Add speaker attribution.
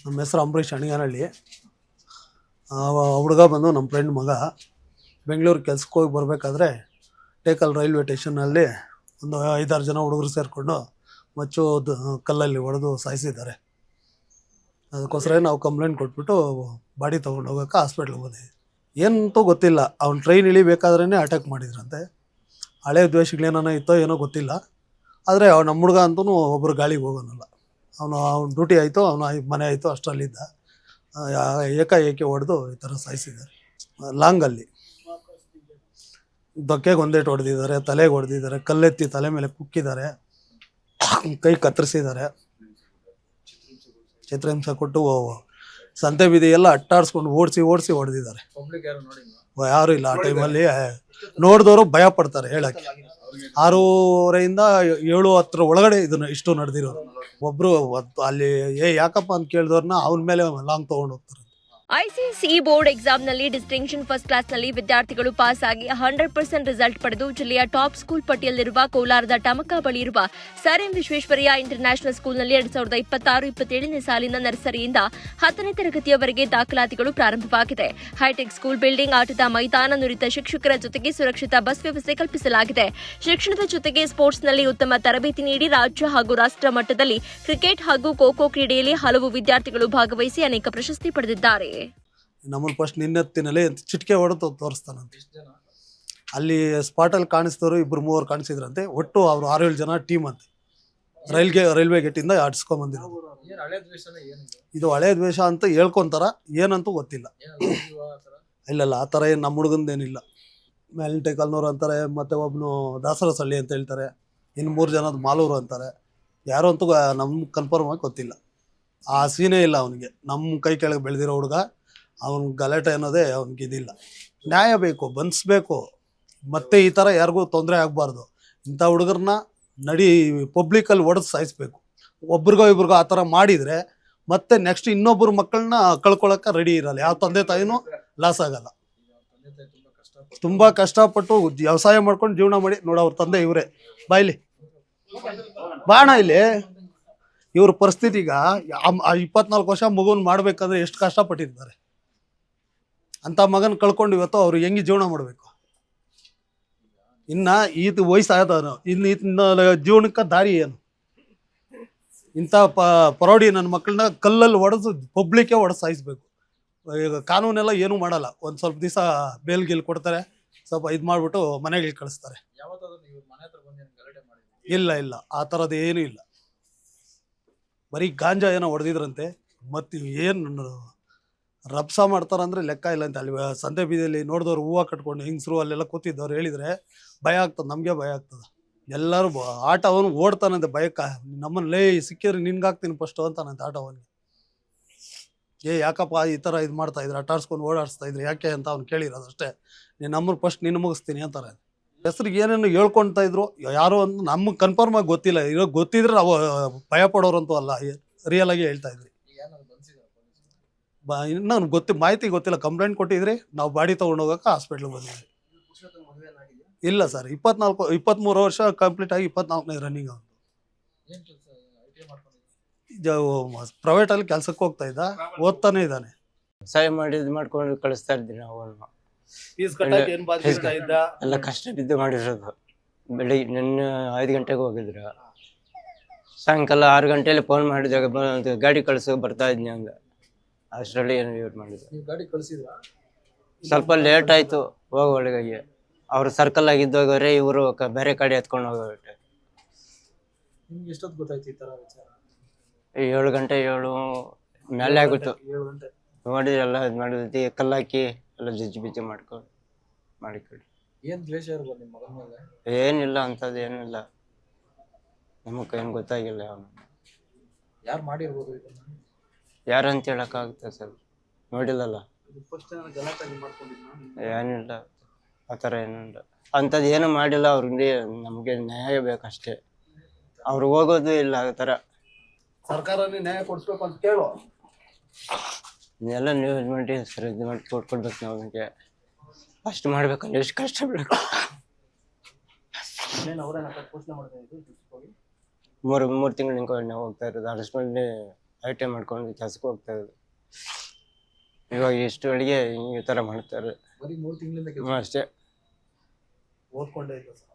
Speaker 1: ನಮ್ಮ ಹೆಸರು ಅಂಬರೀಷ್ ಅಣಿಗಾನಹಳ್ಳಿ. ಹುಡುಗ ಬಂದು ನಮ್ಮ ಫ್ರೆಂಡ್ ಮಗ ಬೆಂಗಳೂರು ಕೆಲ್ಸಕ್ಕೆ ಹೋಗಿ ಬರಬೇಕಾದ್ರೆ ಟೇಕಲ್ ರೈಲ್ವೆ ಸ್ಟೇಷನ್ನಲ್ಲಿ ಒಂದು 5-6 ಜನ ಹುಡುಗರು ಸೇರಿಕೊಂಡು ಮಚ್ಚು ಕಲ್ಲಲ್ಲಿ ಹೊಡೆದು ಸಾಯಿಸಿದ್ದಾರೆ. ಅದಕ್ಕೋಸ್ಕರ ನಾವು ಕಂಪ್ಲೇಂಟ್ ಕೊಟ್ಬಿಟ್ಟು ಬಾಡಿ ತೊಗೊಂಡು ಹೋಗೋಕೆ ಹಾಸ್ಪಿಟ್ಲಿಗೆ ಹೋದೆ. ಏನಂತೂ ಗೊತ್ತಿಲ್ಲ, ಅವ್ನು ಟ್ರೈನ್ ಇಳಿಬೇಕಾದ್ರೇ ಅಟ್ಯಾಕ್ ಮಾಡಿದ್ರಂತೆ. ಹಳೆ ದ್ವೇಷಗಳೇನೋ ಇತ್ತೋ ಏನೋ ಗೊತ್ತಿಲ್ಲ. ಆದರೆ ನಮ್ಮ ಹುಡುಗ ಅಂತೂ ಒಬ್ಬರು ಗಾಳಿಗೆ ಹೋಗೋನಲ್ಲ. ಅವನು ಡ್ಯೂಟಿ ಆಯಿತು, ಅವನು ಮನೆ ಆಯಿತು, ಅಷ್ಟರಲ್ಲಿದ್ದ. ಏಕಾಏಕಿ ಹೊಡೆದು ಈ ಥರ ಸಾಯಿಸಿದ್ದಾರೆ. ಲಾಂಗಲ್ಲಿ ದೊಕ್ಕೆಗೆ ಒಂದೇಟು ಹೊಡೆದಿದ್ದಾರೆ, ತಲೆಗೆ ಹೊಡೆದಿದ್ದಾರೆ, ಕಲ್ಲೆತ್ತಿ ತಲೆ ಮೇಲೆ ಕುಕ್ಕಿದ್ದಾರೆ, ಕೈ ಕತ್ತರಿಸಿದ್ದಾರೆ, ಚಿತ್ರಹಿಂಸೆ ಕೊಟ್ಟು ಸಂತೆ ಬೀದಿಯೆಲ್ಲ ಅಟ್ಟಾಡಿಸ್ಕೊಂಡು ಓಡಿಸಿ ಹೊಡೆದಿದ್ದಾರೆ. ಯಾರು ಇಲ್ಲ ಆ ಟೈಮಲ್ಲಿ. ನೋಡಿದವರು ಭಯ ಪಡ್ತಾರೆ ಹೇಳಕ್ಕೆ. 6:30 7:10 ಒಳಗಡೆ ಇದನ್ನು ಇಷ್ಟು ನಡೆದಿರೋದು. ಒಬ್ಬರು ಅಲ್ಲಿ ಯಾಕಪ್ಪ ಅಂತ ಕೇಳಿದವ್ರನ್ನ ಅವನ ಮೇಲೆ ಲಾಂಗ್ ತೊಗೊಂಡು ಹೋಗ್ತಾರೆ.
Speaker 2: ಐಸಿಎಸ್ಇ ಬೋರ್ಡ್ ಎಕ್ಸಾಮ್ನಲ್ಲಿ ಡಿಸ್ಟಿಂಕ್ಷನ್ ಫಸ್ಟ್ ಕ್ಲಾಸ್ನಲ್ಲಿ ವಿದ್ಯಾರ್ಥಿಗಳು ಪಾಸ್ ಆಗಿ 100% ರಿಸಲ್ಟ್ ಪಡೆದು ಜಿಲ್ಲೆಯ ಟಾಪ್ ಸ್ಕೂಲ್ ಪಟ್ಟಿಯಲ್ಲಿರುವ ಕೋಲಾರದ ಟಮಕ ಬಳಿ ಇರುವ ಸರ್ ಎಂ ವಿಶ್ವೇಶ್ವರಯ್ಯ ಇಂಟರ್ನ್ಯಾಷನಲ್ ಸ್ಕೂಲ್ನಲ್ಲಿ 2026-27ನೇ ಸಾಲಿನ ನರ್ಸರಿಯಿಂದ 10ನೇ ತರಗತಿಯವರೆಗೆ ದಾಖಲಾತಿಗಳು ಪ್ರಾರಂಭವಾಗಿದೆ. ಹೈಟೆಕ್ ಸ್ಕೂಲ್ ಬಿಲ್ಡಿಂಗ್, ಆಟದ ಮೈದಾನ, ನುರಿತ ಶಿಕ್ಷಕರ ಜೊತೆಗೆ ಸುರಕ್ಷಿತ ಬಸ್ ವ್ಯವಸ್ಥೆ ಕಲ್ಪಿಸಲಾಗಿದೆ. ಶಿಕ್ಷಣದ ಜೊತೆಗೆ ಸ್ಪೋರ್ಟ್ಸ್ನಲ್ಲಿ ಉತ್ತಮ ತರಬೇತಿ ನೀಡಿ ರಾಜ್ಯ ಹಾಗೂ ರಾಷ್ಟ್ರ ಮಟ್ಟದಲ್ಲಿ ಕ್ರಿಕೆಟ್ ಹಾಗೂ ಖೋ-ಖೋ ಕ್ರೀಡೆಯಲ್ಲಿ ಹಲವು ವಿದ್ಯಾರ್ಥಿಗಳು ಭಾಗವಹಿಸಿ ಅನೇಕ ಪ್ರಶಸ್ತಿ ಪಡೆದಿದ್ದಾರೆ.
Speaker 1: ನಮ್ಮನ್ನು ಫಸ್ಟ್ ನಿನ್ನೆತ್ತಿನಲ್ಲಿ ಚಿಟಿಕೆ ಹೊಡೆದು ತೋರಿಸ್ತಾನಂತೆ. ಅಲ್ಲಿ ಸ್ಪಾಟಲ್ಲಿ ಕಾಣಿಸಿದವರು 2-3 ಕಾಣಿಸಿದ್ರಂತೆ. ಒಟ್ಟು ಅವರು 6-7 ಜನ ಟೀಮ್ ಅಂತೆ. ರೈಲ್ವೆ ಗೇಟಿಂದ ಆಡಿಸ್ಕೊಂಬಂದಿರೋದು. ಇದು ಹಳೆ ದ್ವೇಷ ಅಂತ ಹೇಳ್ಕೊಂತಾರ, ಏನಂತೂ ಗೊತ್ತಿಲ್ಲ. ಇಲ್ಲ ಆ ಥರ ಏನು ನಮ್ಮ ಹುಡುಗಂದೇನಿಲ್ಲ. ಮೇಲಿನ ಟೇಕಲ್ನವ್ರು ಅಂತಾರೆ, ಮತ್ತು ಒಬ್ಬನು ದಾಸರಸಳ್ಳಿ ಅಂತ ಹೇಳ್ತಾರೆ, ಇನ್ನು 3 ಜನದ ಮಾಲೂರು ಅಂತಾರೆ. ಯಾರು ಅಂತೂ ನಮ್ಗೆ ಕನ್ಫರ್ಮ್ ಆಗಿ ಗೊತ್ತಿಲ್ಲ. ಆ ಸೀನೇ ಇಲ್ಲ ಅವನಿಗೆ. ನಮ್ಮ ಕೈ ಕೆಳಗೆ ಬೆಳೆದಿರೋ ಹುಡುಗ, ಅವನ ಗಲಾಟೆ ಅನ್ನೋದೇ ಅವನಿಗಿದಿಲ್ಲ. ನ್ಯಾಯ ಬೇಕು, ಬಂಧಿಸ್ಬೇಕು. ಮತ್ತೆ ಈ ಥರ ಯಾರಿಗೂ ತೊಂದರೆ ಆಗಬಾರ್ದು. ಇಂಥ ಹುಡುಗರನ್ನ ಪಬ್ಲಿಕಲ್ಲಿ ಹೊಡೆದು ಸಾಯಿಸ್ಬೇಕು. ಒಬ್ರಿಗೋ ಇಬ್ರಿಗೋ ಆ ಥರ ಮಾಡಿದರೆ ಮತ್ತೆ ನೆಕ್ಸ್ಟ್ ಇನ್ನೊಬ್ಬರು ಮಕ್ಕಳನ್ನ ಕಳ್ಕೊಳ್ಳೋಕೆ ರೆಡಿ ಇರಲ್ಲ. ಯಾವ ತಂದೆ ತಾಯಿನೂ ಲಾಸ್ ಆಗಲ್ಲ. ತುಂಬ ಕಷ್ಟಪಟ್ಟು ವ್ಯವಸಾಯ ಮಾಡ್ಕೊಂಡು ಜೀವನ ಮಾಡಿ ನೋಡು, ಅವ್ರ ತಂದೆ ಇವರೇ. ಬಾಯ್ಲಿ ಬಾಣ ಇಲ್ಲಿ. ಇವ್ರ ಪರಿಸ್ಥಿತಿ ಈಗ 24 ವರ್ಷ ಮಗುನ ಮಾಡ್ಬೇಕಾದ್ರೆ ಎಷ್ಟು ಕಷ್ಟಪಟ್ಟಿರ್ತಾರೆ. ಅಂತ ಮಗನ ಕಳ್ಕೊಂಡು ಇವತ್ತು ಅವ್ರು ಹೆಂಗೆ ಜೀವನ ಮಾಡಬೇಕು? ಇನ್ನು ಈತ ವಯಸ್ಸಾದವನು, ಇನ್ನು ಜೀವನಕ್ಕೆ ದಾರಿ ಏನು? ಇಂಥ ಪರೋಡಿ ನನ್ನ ಮಕ್ಕಳನ್ನ ಕಲ್ಲಲ್ಲಿ ಹೊಡೆದು ಪಬ್ಲಿಕ್ಕೇ ಹೊಡೆದು ಸಾಯಿಸ್ಬೇಕು. ಈಗ ಕಾನೂನೆಲ್ಲ ಏನೂ ಮಾಡಲ್ಲ. ಒಂದು ಸ್ವಲ್ಪ ದಿವಸ ಬೇಲ್ ಕೊಡ್ತಾರೆ, ಸ್ವಲ್ಪ ಇದು ಮಾಡಿಬಿಟ್ಟು ಮನೆಗಳಿಗೆ ಕಳಿಸ್ತಾರೆ. ಇಲ್ಲ ಆ ಥರದ್ದು ಏನೂ ಇಲ್ಲ. ಬರೀ ಗಾಂಜಾ ಏನೋ ಹೊಡೆದಿದ್ರಂತೆ. ಮತ್ತು ಏನು ರಭಸ ಮಾಡ್ತಾರಂದರೆ ಲೆಕ್ಕ ಇಲ್ಲ ಅಂತ. ಅಲ್ಲಿ ಸಂತೆ ಬೀದಿಯಲ್ಲಿ ನೋಡಿದವ್ರು ಹೂವು ಕಟ್ಕೊಂಡು ಹೆಂಗಸರು ಅಲ್ಲೆಲ್ಲ ಕೂತಿದ್ದವ್ರು ಹೇಳಿದರೆ ಭಯ ಆಗ್ತದೆ. ನಮಗೆ ಭಯ ಆಗ್ತದೆ. ಎಲ್ಲರೂ ಆಟ ಅವನು ಓಡ್ತಾನಂತೆ ಭಯಕ್ಕೆ. ನಮ್ಮನ್ನು ಸಿಕ್ಕಿದ್ರೆ ನಿನ್ಗಾಗ್ತೀನಿ ಫಸ್ಟು ಅಂತಾನಂತೆ ಆಟ ಅವನಿಗೆ. ಯಾಕಪ್ಪ ಈ ಥರ ಇದು ಮಾಡ್ತಾಯಿದ್ರು, ಆಟಾಡ್ಸ್ಕೊಂಡು ಓಡಾಡಿಸ್ತಾ ಇದ್ರು ಯಾಕೆ ಅಂತ ಅವ್ನು ಕೇಳಿರೋದು ಅಷ್ಟೇ. ನೀನು ನಮ್ಮನ್ನು ಫಸ್ಟ್ ನಿನ್ನ ಮುಗಿಸ್ತೀನಿ ಅಂತಾರೆ. ಹೆಸ್ರಿಗೆ ಏನೇನು ಹೇಳ್ಕೊಳ್ತಾ ಇದ್ರು ಯಾರೋ ಅಂತ ನಮಗೆ ಕನ್ಫರ್ಮ್ ಆಗಿ ಗೊತ್ತಿಲ್ಲ. ಇರೋ ಗೊತ್ತಿದ್ರೆ ನಾವು ಭಯ ಪಡೋರಂತೂ ಅಲ್ಲ. ರಿಯಲ್ ಆಗಿ ಹೇಳ್ತಾ ಇದ್ರಿ. ಇನ್ನೂ ಮಾಹಿತಿ ಗೊತ್ತಿಲ್ಲ. ಕಂಪ್ಲೇಂಟ್ ಕೊಟ್ಟಿದ್ರಿ, ನಾವು ಬಾಡಿ ತೊಗೊಂಡು ಹೋಗೋಕೆ ಹಾಸ್ಪಿಟ್ಲಿಗೆ ಬಂದಿದ್ವಿ. ಇಲ್ಲ ಸರ್, 23 ವರ್ಷ ಕಂಪ್ಲೀಟ್ ಆಗಿ 24ನೇ ರನ್ನಿಂಗ್. ಅವನು ಪ್ರೈವೇಟಲ್ಲಿ ಕೆಲ್ಸಕ್ಕೆ ಹೋಗ್ತಾ ಇದ್ದ, ಓದ್ತಾನೆ ಇದ್ದಾನೆ.
Speaker 3: ಸಹಾಯ ಮಾಡ್ಕೊಂಡು ಕಳಿಸ್ತಾ ಇದ್ವಿ ನಾವು. ಎಲ್ಲ ಕಷ್ಟ ಬಿದ್ದು ಮಾಡಿರೋದು. ಬೆಳಿಗ್ಗೆ ನಿನ್ನೆ 5 ಗಂಟೆಗೆ ಹೋಗಿದ್ರು, ಸಾಯಂಕಾಲ 6 ಗಂಟೆಯಲ್ಲಿ ಫೋನ್ ಮಾಡಿದಾಗ ಗಾಡಿ ಕಳ್ಸೋ ಬರ್ತಾ ಇದ್ನಿ ಹಂಗ. ಅಷ್ಟರಲ್ಲಿ ಏನು ವೇಟ್ ಮಾಡಿದ್ರು. ಸ್ವಲ್ಪ ಲೇಟ್ ಆಯ್ತು ಹೋಗೋ ಒಳಗಾಗಿ. ಅವ್ರು ಸರ್ಕಲ್ ಆಗಿದ್ದೋಗವ್ರೆ, ಇವರು ಬೇರೆ ಕಡೆ ಎತ್ಕೊಂಡು ಹೋಗೋಬಿಟ್ಟೆ. 7 ಗಂಟೆ 7 ಮೇಲೆ ಆಗಿತ್ತು. ನೋಡಿದ್ರೆ ಎಲ್ಲ ಇದು ಮಾಡಿದ್ವಿ, ಕಲ್ಲಾಕಿ ಎಲ್ಲ ಜಜ್ಜಿ ಮಾಡ್ಕೊಂಡು ಮಾಡಿಕೊಡಿ. ಏನಿಲ್ಲ ಅಂಥದ್ದು ಏನಿಲ್ಲ. ನಮಗೆ ಏನು ಗೊತ್ತಾಗಿಲ್ಲ. ಅವನು ಯಾರು ಅಂತ ಹೇಳಕ್ಕಾಗುತ್ತೆ ಸರ್, ನೋಡಿಲ್ಲಲ್ಲ. ಏನಿಲ್ಲ ಆ ಥರ ಏನಿಲ್ಲ. ಅಂಥದ್ದು ಏನು ಮಾಡಿಲ್ಲ. ಅವ್ರಿಗೆ ನಮಗೆ ನ್ಯಾಯ ಬೇಕಷ್ಟೇ. ಅವ್ರು ಹೋಗೋದು ಇಲ್ಲ ಆ ಥರ.
Speaker 1: ಸರ್ಕಾರನೇ ನ್ಯಾಯ ಕೊಡಿಸ್ಬೇಕು ಅಂತ ಕೇಳು.
Speaker 3: ಎಲ್ಲ ನೀವು ಇದು ಮಾಡಿ ಸರ್, ಇದು ಮಾಡಿ ಕೊಡ್ಬೇಕು. ನಮಗೆ ಅಷ್ಟು ಮಾಡ್ಬೇಕಂದ್ರೆ ಎಷ್ಟು ಕಷ್ಟ ಬಿಡಬೇಕು. 3 ತಿಂಗಳು ನಿಂತ್ಕೊಂಡು ಹೋಗ್ತಾ ಇರೋದು. ಅಷ್ಟರಲ್ಲಿ ಐ ಟಿ ಐ ಮಾಡ್ಕೊಂಡು ಕೆಲಸಕ್ಕೆ ಹೋಗ್ತಾ ಇದ್ರು. ಇವಾಗ ಇಷ್ಟೊಳಗೆ ಈ ಥರ ಮಾಡ್ತಾರೆ.
Speaker 1: ಬರೀ 3 ತಿಂಗಳಿಂದ
Speaker 3: ಅಷ್ಟೇ.
Speaker 1: ಓದ್ಕೊಂಡೇ ಇಲ್ಲ ಸರ್.